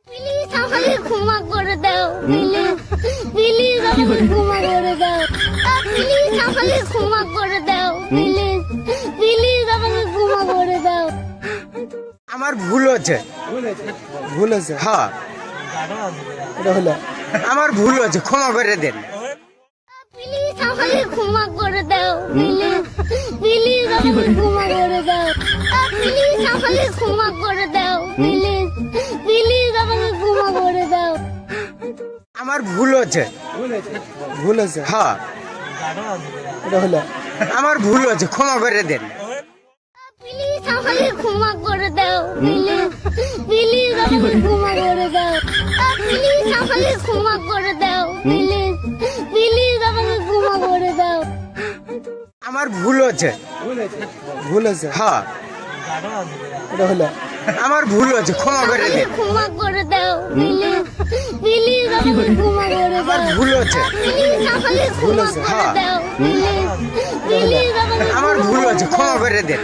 Please আমাকে ক্ষমা করে দাও, প্লিজ প্লিজ আমাকে ক্ষমা করে দাও, প্লিজ আমাকে ক্ষমা করে দাও, প্লিজ প্লিজ আমাকে ক্ষমা করে দাও। আমার ভুল হচ্ছে। ভুল আছে হ্যাঁ, এটা হলো আমার ভুল হচ্ছে, ক্ষমা করে দেন। প্লিজ আমাকে ক্ষমা করে দাও, প্লিজ প্লিজ আমাকে ক্ষমা করে দাও, প্লিজ আমাকে ক্ষমা করে দাও, প্লিজ প্লিজ আমাকে ক্ষমা করে দাও। আমার ভুল হচ্ছে। ভুল আছে হ্যাঁ, এটা হলো আমার ভুল হচ্ছে, ক্ষমা করে দেন। প্লিজ আমাকে ক্ষমা করে দাও, প্লিজ প্লিজ আমাকে ক্ষমা করে দাও, প্লিজ আমাকে ক্ষমা করে দাও, প্লিজ প্লিজ আমাকে ক্ষমা করে দাও। আমার ভুল হচ্ছে। ভুল আছে হ্যাঁ, এটা হলো আমার ভুল হচ্ছে, ক্ষমা করে দেন। ক্ষমা করে দাও, প্লিজ প্লিজ আমাকে ক্ষমা করে আমার দাও, ভুল হচ্ছে। প্লিজ আমাকে ক্ষমা করে হ্যাঁ। দাও, প্লিজ প্লিজ আমাকে আমার ভুল হচ্ছে, ক্ষমা করে দেন।